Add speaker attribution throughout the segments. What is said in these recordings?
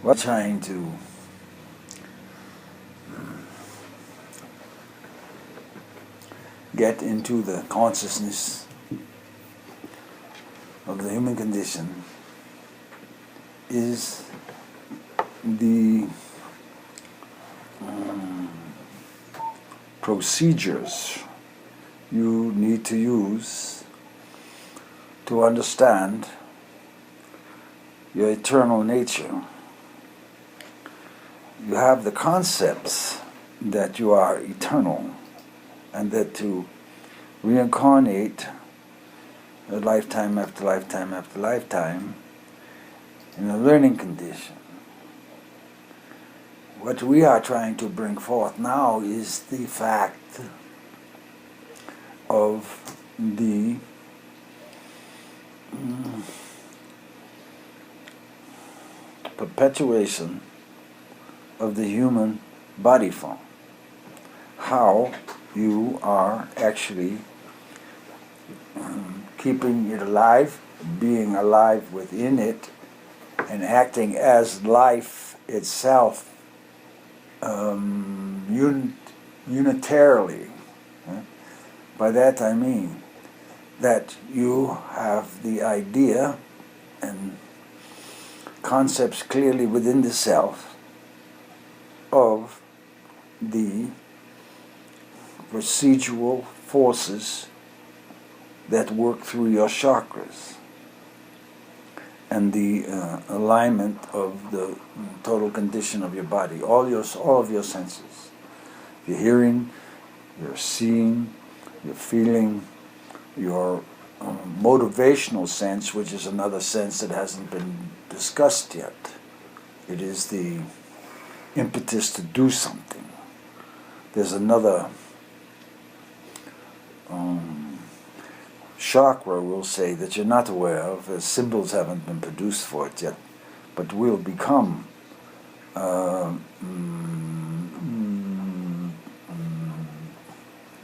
Speaker 1: We're trying to get into the consciousness of the human condition is the procedures you need to use to understand your eternal nature. You have the concepts that you are eternal and that to reincarnate lifetime after lifetime after lifetime in a learning condition. What we are trying to bring forth now is the fact of the perpetuation of the human body form. How you are actually keeping it alive, being alive within it, and acting as life itself unitarily. By that I mean that you have the idea and concepts clearly within the self of the procedural forces that work through your chakras and the alignment of the total condition of your body, all of your senses, your hearing, your seeing, your feeling, your motivational sense, which is another sense that hasn't been discussed yet. It is the impetus to do something. There's another chakra, we'll say, that you're not aware of, as symbols haven't been produced for it yet, but will become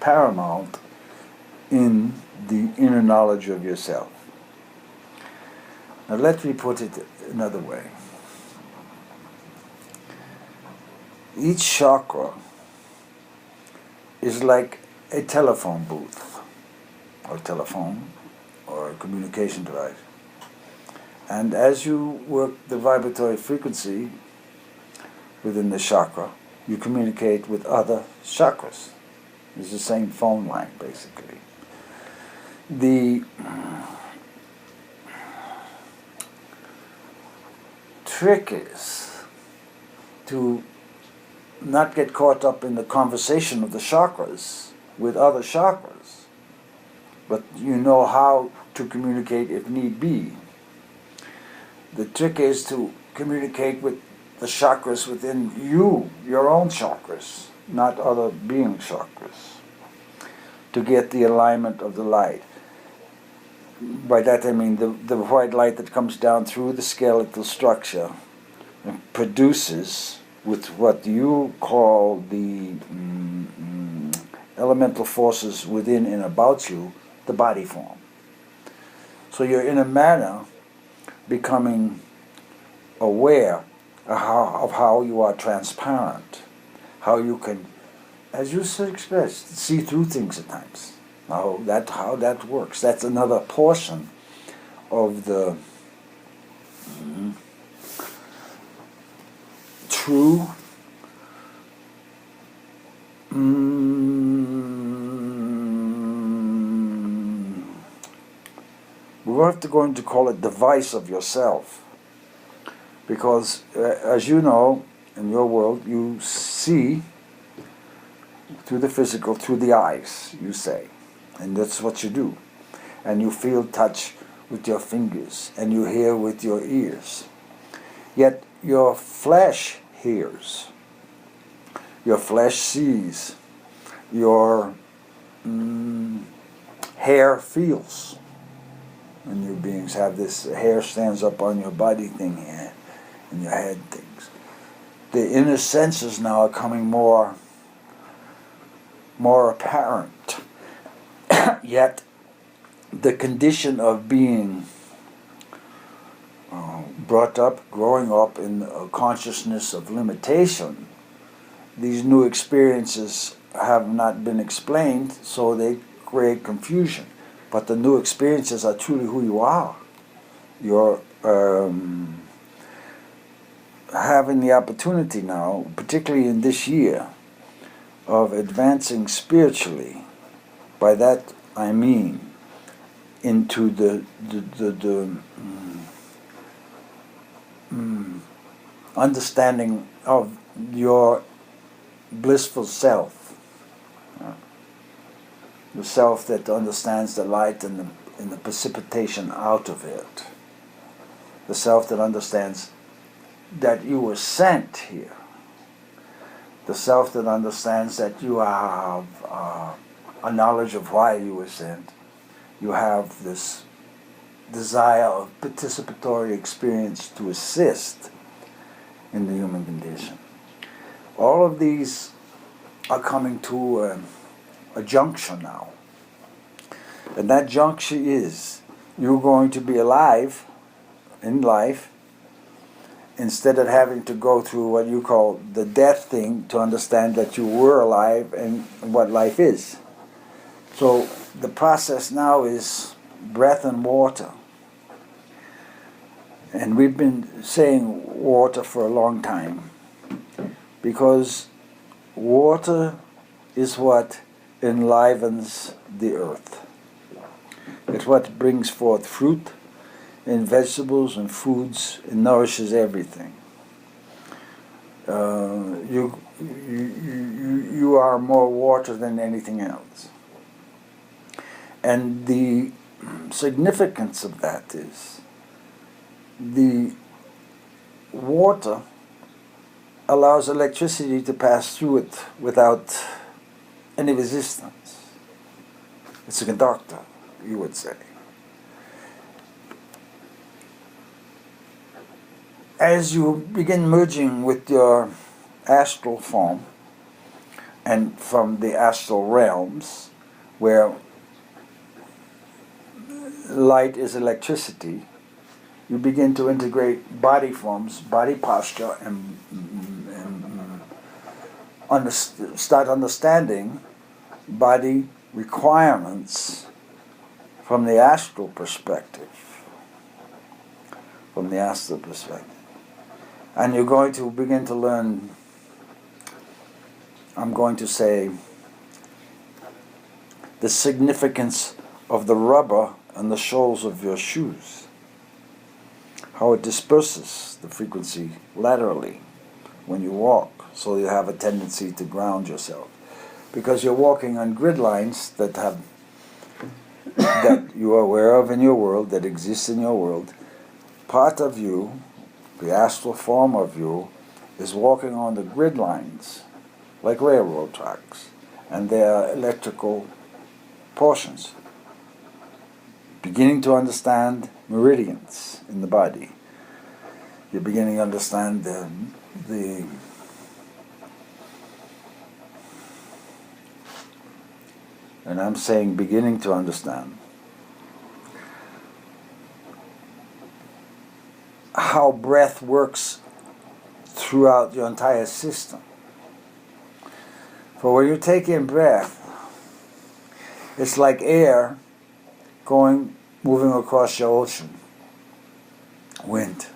Speaker 1: paramount in the inner knowledge of yourself. Now let me put it another way. Each chakra is like a telephone booth, or telephone, or a communication device. And as you work the vibratory frequency within the chakra, you communicate with other chakras. It's the same phone line, basically. The trick is to not get caught up in the conversation of the chakras with other chakras, but you know how to communicate if need be. The trick is to communicate with the chakras within you, your own chakras, not other being chakras, to get the alignment of the light. By that I mean the white light that comes down through the skeletal structure and produces, with what you call the elemental forces within and about you, the body form. So you're in a manner becoming aware of how you are transparent, how you can, as you expressed, see through things at times. How that works. That's another portion of the true we're going to call it device of yourself, because as you know, in your world you see through the physical, through the eyes, you say, and that's what you do, and you feel touch with your fingers, and you hear with your ears, yet your flesh hears, your flesh sees, your hair feels. And your beings have this hair stands up on your body thing here, in your head things. The inner senses now are coming more apparent. Yet the condition of being brought up, growing up in a consciousness of limitation, these new experiences have not been explained, so they create confusion. But the new experiences are truly who you are. You're having the opportunity now, particularly in this year, of advancing spiritually. By that I mean into the understanding of your blissful self. The self that understands the light and the precipitation out of it. The self that understands that you were sent here. The self that understands that you have a knowledge of why you were sent. You have this desire of participatory experience to assist in the human condition. All of these are coming to a junction now. And that junction is, you're going to be alive in life instead of having to go through what you call the death thing to understand that you were alive and what life is. So the process now is breath and water. And we've been saying water for a long time because water is what enlivens the earth. It's what brings forth fruit and vegetables and foods. It nourishes everything. You are more water than anything else. And the significance of that is the water allows electricity to pass through it without any resistance. It's a conductor, you would say. As you begin merging with your astral form and from the astral realms, where light is electricity, you begin to integrate body forms, body posture, and start understanding body requirements from the astral perspective. From the astral perspective. And you're going to begin to learn, I'm going to say, the significance of the rubber on the soles of your shoes. How it disperses the frequency laterally when you walk, so you have a tendency to ground yourself. Because you're walking on grid lines that you are aware of in your world, that exist in your world. Part of you, the astral form of you, is walking on the grid lines, like railroad tracks, and they are electrical portions. Beginning to understand meridians in the body. You're beginning to understand the and I'm saying beginning to understand how breath works throughout your entire system. For when you take in breath, it's like air moving across your ocean. Wind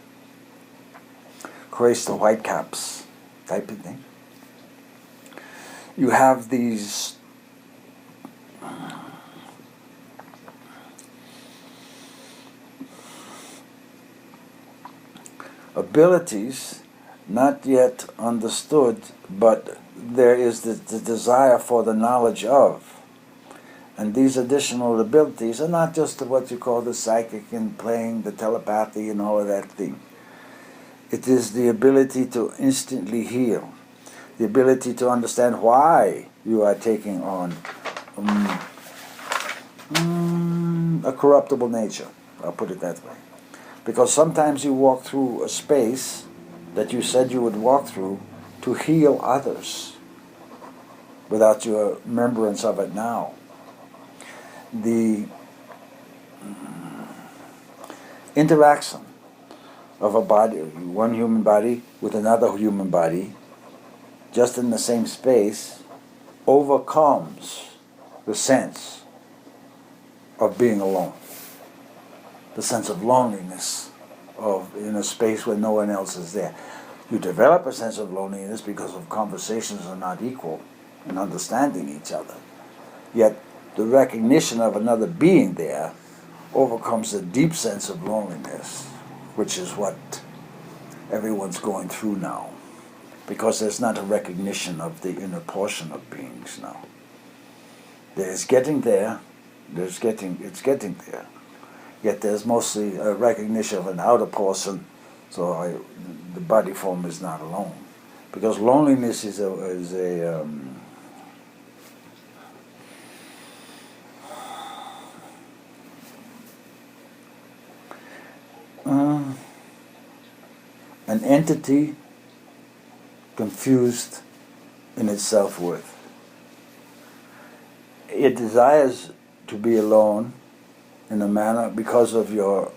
Speaker 1: creates the whitecaps type of thing. You have these abilities not yet understood, but there is the desire for the knowledge of. And these additional abilities are not just what you call the psychic and playing, the telepathy and all of that thing. It is the ability to instantly heal, the ability to understand why you are taking on a corruptible nature. I'll put it that way. Because sometimes you walk through a space that you said you would walk through to heal others without your remembrance of it now. The interaction of a body, one human body with another human body, just in the same space, overcomes the sense of being alone, the sense of loneliness of in a space where no one else is there. You develop a sense of loneliness because of conversations are not equal in understanding each other. Yet the recognition of another being there overcomes the deep sense of loneliness, which is what everyone's going through now, because there's not a recognition of the inner portion of beings now. It's getting there, it's getting there. Yet there's mostly a recognition of an outer portion, so the body form is not alone. Because loneliness is an entity confused in its self-worth. It desires to be alone in a manner because of your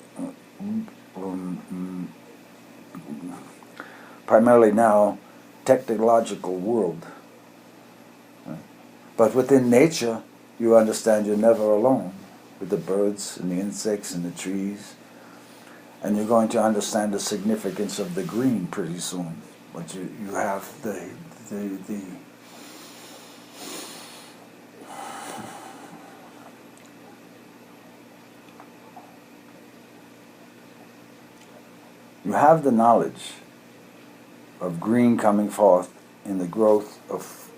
Speaker 1: primarily now technological world. But within nature, you understand you're never alone with the birds and the insects and the trees. And you're going to understand the significance of the green pretty soon. But you have the you have the knowledge of green coming forth in the growth of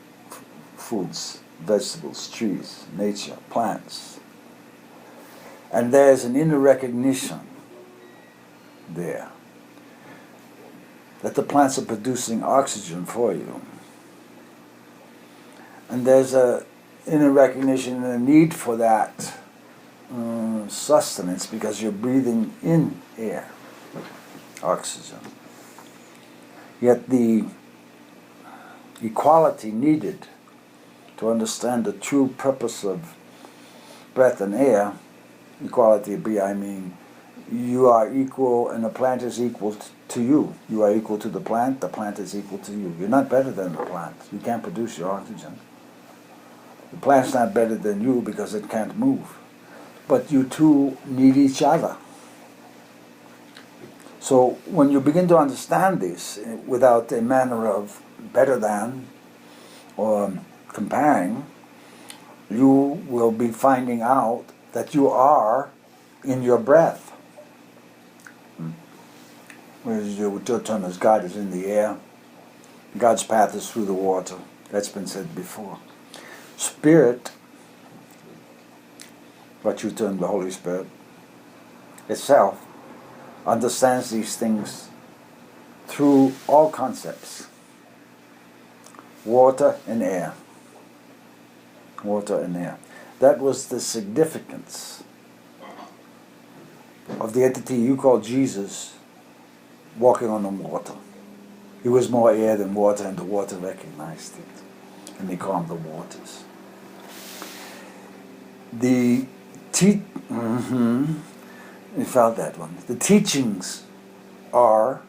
Speaker 1: foods, vegetables, trees, nature, plants. And there's an inner recognition there that the plants are producing oxygen for you. And there's a inner recognition and a need for that sustenance because you're breathing in air, oxygen. Yet the equality needed to understand the true purpose of breath and air, equality I mean you are equal and the plant is equal to you. You are equal to the plant is equal to you. You're not better than the plant. You can't produce your oxygen. The plant's not better than you because it can't move. But you two need each other. So when you begin to understand this without a manner of better than or comparing, you will be finding out that you are in your breath. Whereas your term is God is in the air. God's path is through the water. That's been said before. Spirit, what you term the Holy Spirit, itself understands these things through all concepts. Water and air. Water and air. That was the significance of the entity you call Jesus walking on the water. He was more air than water, and the water recognized it. And they calmed the waters. You found that one. The teachings are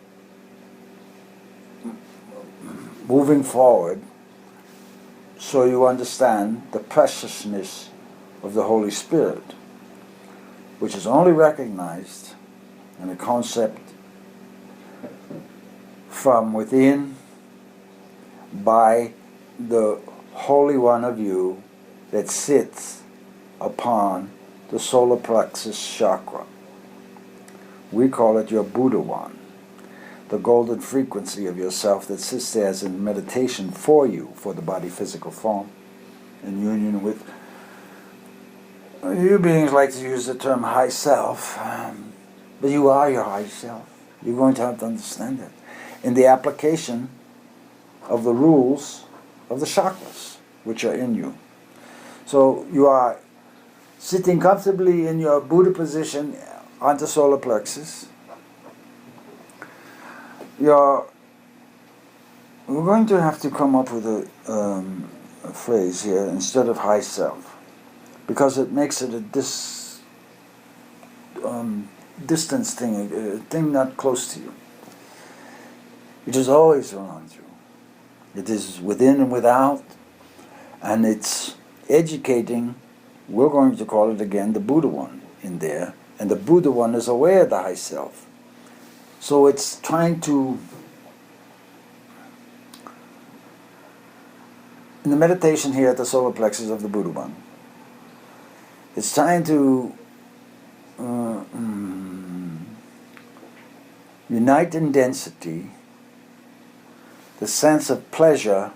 Speaker 1: moving forward, so you understand the preciousness of the Holy Spirit, which is only recognized in a concept from within by the Holy One of you that sits upon the solar plexus chakra. We call it your Buddha One, the golden frequency of yourself that sits there as in meditation for you, for the body physical form, in union with. You beings like to use the term high self, but you are your high self. You're going to have to understand that in the application of the rules of the chakras, which are in you. So you are sitting comfortably in your Buddha position on the solar plexus. We're going to have to come up with a phrase here instead of high self, because it makes it a distance thing, a thing not close to you. It is always around you. It is within and without, and it's educating. We're going to call it again the Buddha One in there, and the Buddha One is aware of the high self. So it's trying to, in the meditation here at the solar plexus of the Buddha One, it's trying to unite in density the sense of pleasure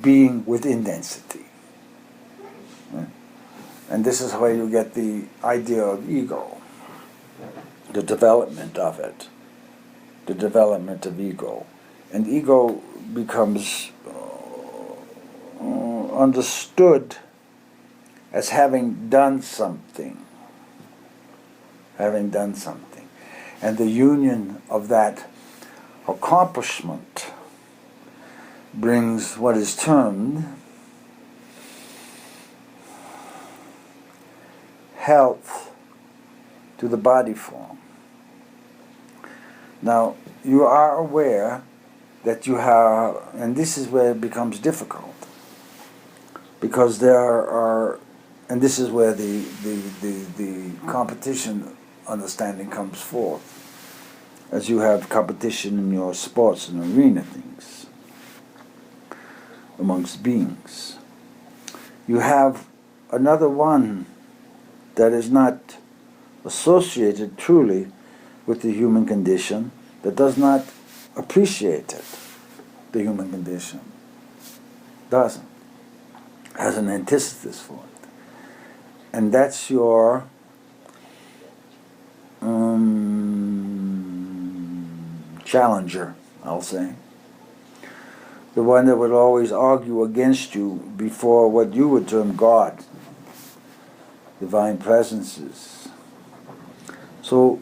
Speaker 1: being within density. And this is where you get the idea of ego, the development of it, the development of ego. And ego becomes understood as having done something. And the union of that accomplishment brings what is termed health to the body form. Now, you are aware that you have, and this is where it becomes difficult, because there are, and this is where the competition understanding comes forth, as you have competition in your sports and arena things amongst beings. You have another one that is not associated truly with the human condition, that does not appreciate it, the human condition. Doesn't. Has an antithesis for it. And that's your challenger, I'll say. The one that would always argue against you before what you would term God, divine presences. So,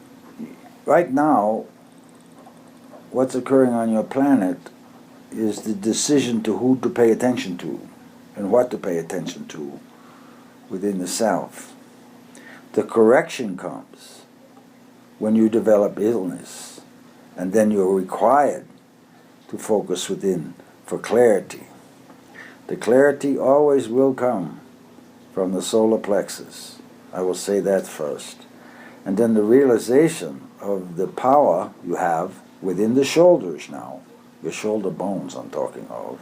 Speaker 1: right now, what's occurring on your planet is the decision to who to pay attention to and what to pay attention to within the self. The correction comes when you develop illness, and then you're required to focus within for clarity. The clarity always will come from the solar plexus. I will say that first. And then the realization of the power you have within the shoulders now, your shoulder bones I'm talking of,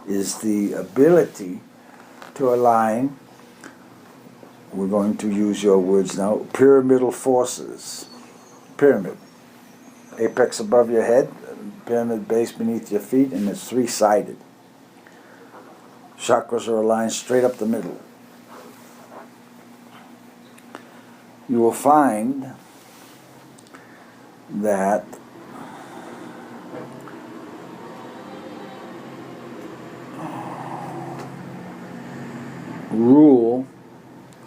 Speaker 1: is the ability to align, we're going to use your words now, pyramidal forces. Pyramid. Apex above your head, pyramid base beneath your feet, and it's three-sided. Chakras are aligned straight up the middle. You will find that rule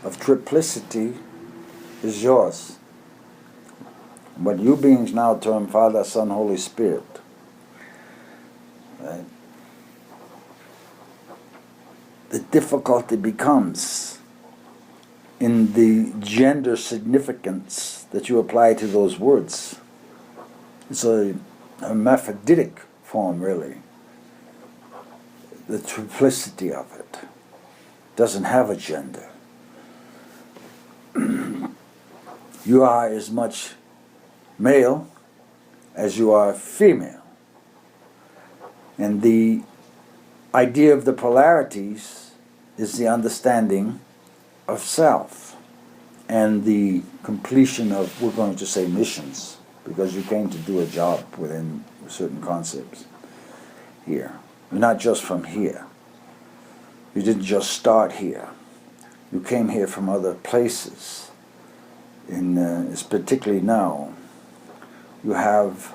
Speaker 1: of triplicity is yours. What you beings now term Father, Son, Holy Spirit. Right? The difficulty becomes in the gender significance that you apply to those words. It's a hermaphroditic form, really. the triplicity of it. Doesn't have a gender. You are as much male as you are female. And the idea of the polarities is the understanding of self and the completion of, we're going to say, missions, because you came to do a job within certain concepts here. You're not just from here. You didn't just start here. You came here from other places. It's particularly now, you have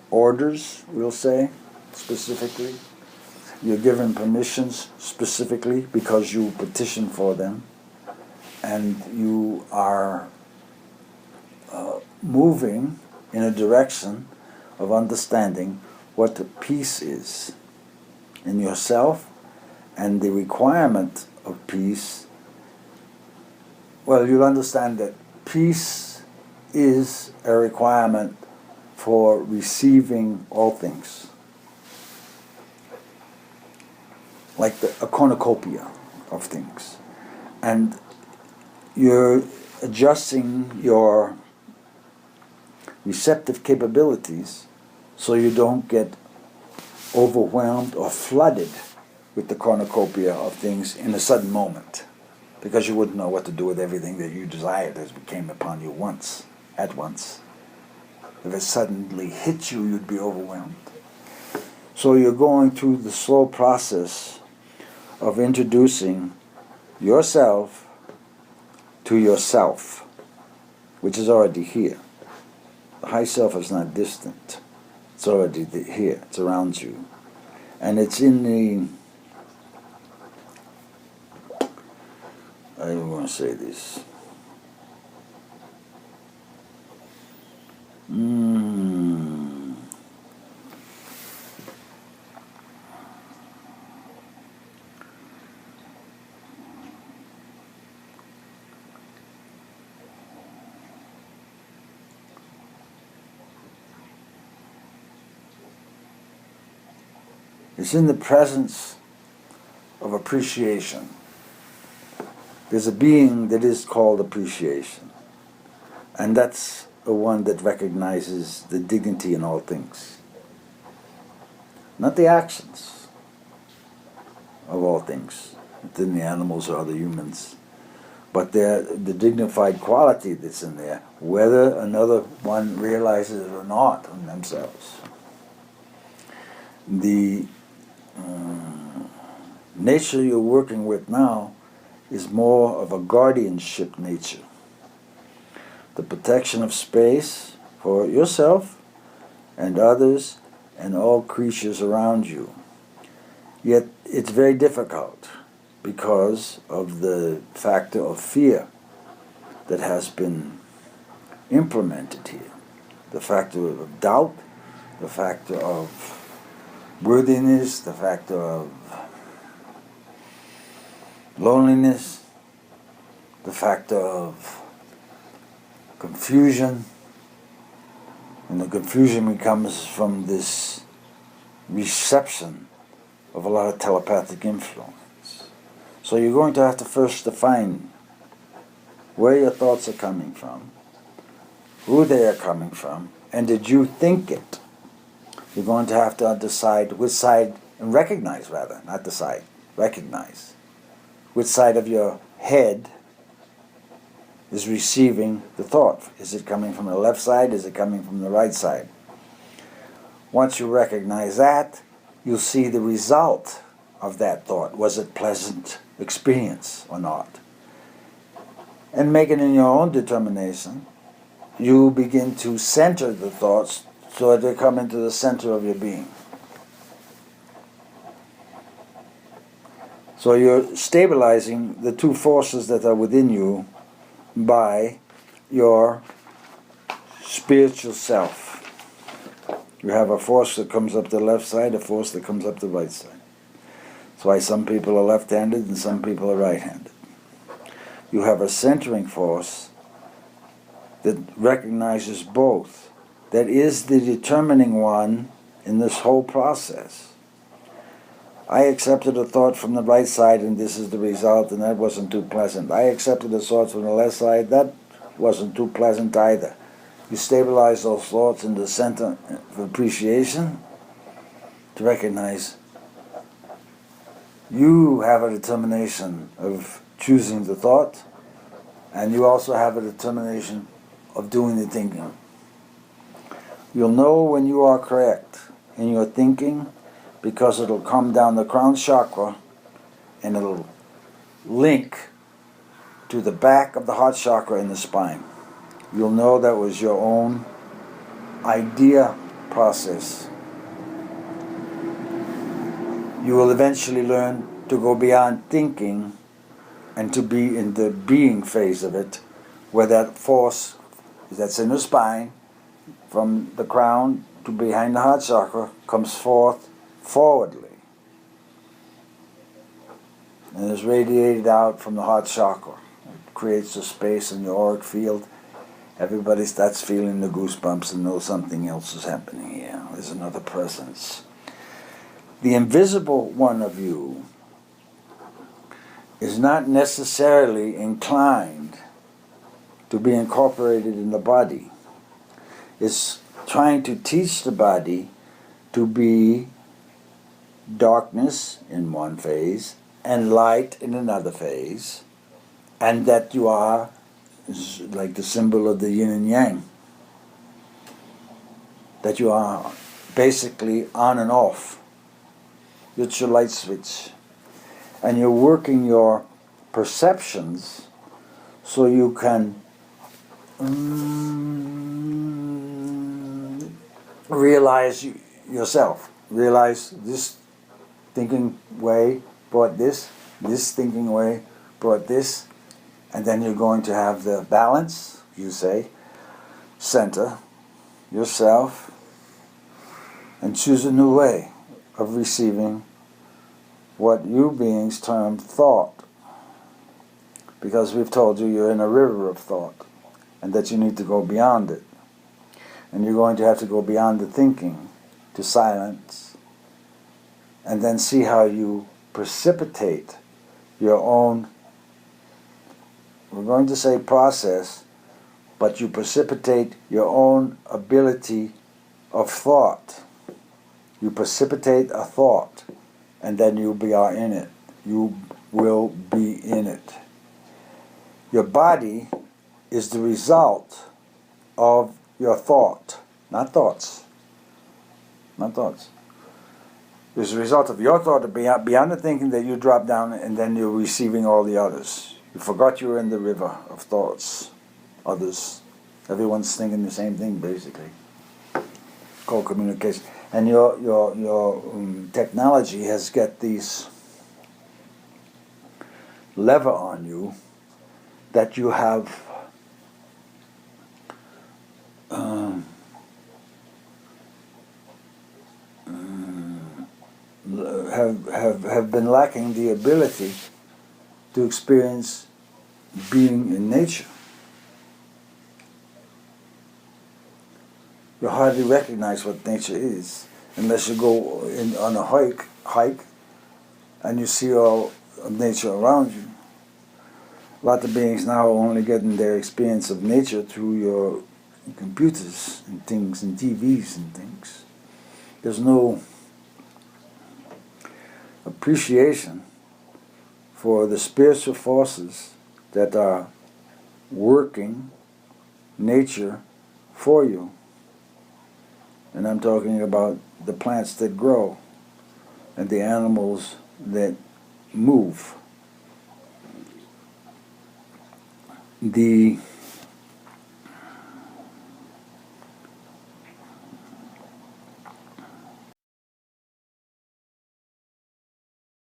Speaker 1: orders, we'll say, specifically. You're given permissions specifically because you petition for them, and you are moving in a direction of understanding what peace is in yourself, and the requirement of peace. Well, you'll understand that peace is a requirement for receiving all things, like a cornucopia of things. And you're adjusting your receptive capabilities so you don't get overwhelmed or flooded with the cornucopia of things in a sudden moment, because you wouldn't know what to do with everything that you desired as it came upon you at once. If it suddenly hit you, you'd be overwhelmed. So you're going through the slow process of introducing yourself to yourself, which is already here. The high self is not distant. It's already here. It's around you. And it's in the, I don't want to say this. It's in the presence of appreciation. There's a being that is called appreciation. And that's the one that recognizes the dignity in all things. Not the actions of all things, within the animals or other humans, but the dignified quality that's in there, whether another one realizes it or not in themselves. The nature you're working with now is more of a guardianship nature. The protection of space for yourself and others and all creatures around you. Yet it's very difficult because of the factor of fear that has been implemented here. The factor of doubt, the factor of worthiness, the factor of loneliness, the factor of confusion. And the confusion comes from this reception of a lot of telepathic influence. So you're going to have to first define where your thoughts are coming from, who they are coming from, and did you think it? You're going to have to decide which side, and recognize rather, not decide, recognize which side of your head is receiving the thought. Is it coming from the left side? Is it coming from the right side? Once you recognize that, you'll see the result of that thought. Was it pleasant experience or not? And make it in your own determination. You begin to center the thoughts so that they come into the center of your being. So you're stabilizing the two forces that are within you by your spiritual self. You have a force that comes up the left side, a force that comes up the right side. That's why some people are left-handed and some people are right-handed. You have a centering force that recognizes both that is the determining one in this whole process. I accepted a thought from the right side and this is the result, and that wasn't too pleasant. I accepted a thought from the left side, that wasn't too pleasant either. You stabilize those thoughts in the center of appreciation to recognize you have a determination of choosing the thought, and you also have a determination of doing the thinking. You'll know when you are correct in your thinking because it'll come down the crown chakra and it'll link to the back of the heart chakra in the spine. You'll know that was your own idea process. You will eventually learn to go beyond thinking and to be in the being phase of it, where that force that's in the spine, from the crown to behind the heart chakra, comes forth forwardly and is radiated out from the heart chakra. It creates a space in your auric field. Everybody starts feeling the goosebumps and knows something else is happening here. There's another presence. The invisible one of you is not necessarily inclined to be incorporated in the body. It's trying to teach the body to be darkness in one phase and light in another phase, and that you are like the symbol of the yin and yang, that you are basically on and off. It's your light switch. And you're working your perceptions so you can realize yourself. Realize this thinking way brought this thinking way brought this, and then you're going to have the balance, you say, center yourself, and choose a new way of receiving what you beings term thought. Because we've told you you're in a river of thought, and that you need to go beyond it. And you're going to have to go beyond the thinking to silence, and then see how you precipitate your own, we're going to say process, but you precipitate your own ability of thought. You precipitate a thought, and then you are in it. You will be in it. Your body is the result of your thought, not thoughts. Not thoughts. It's a result of your thought beyond the thinking that you drop down, and then you're receiving all the others. You forgot you were in the river of thoughts. Others. Everyone's thinking the same thing, basically. It's called communication. And your technology has got these lever on you that you have been lacking the ability to experience being in nature. You hardly recognize what nature is unless you go on a hike and you see all of nature around you. A lot of beings now are only getting their experience of nature through your computers and things and TVs and things. There's no appreciation for the spiritual forces that are working nature for you. And I'm talking about the plants that grow and the animals that move. The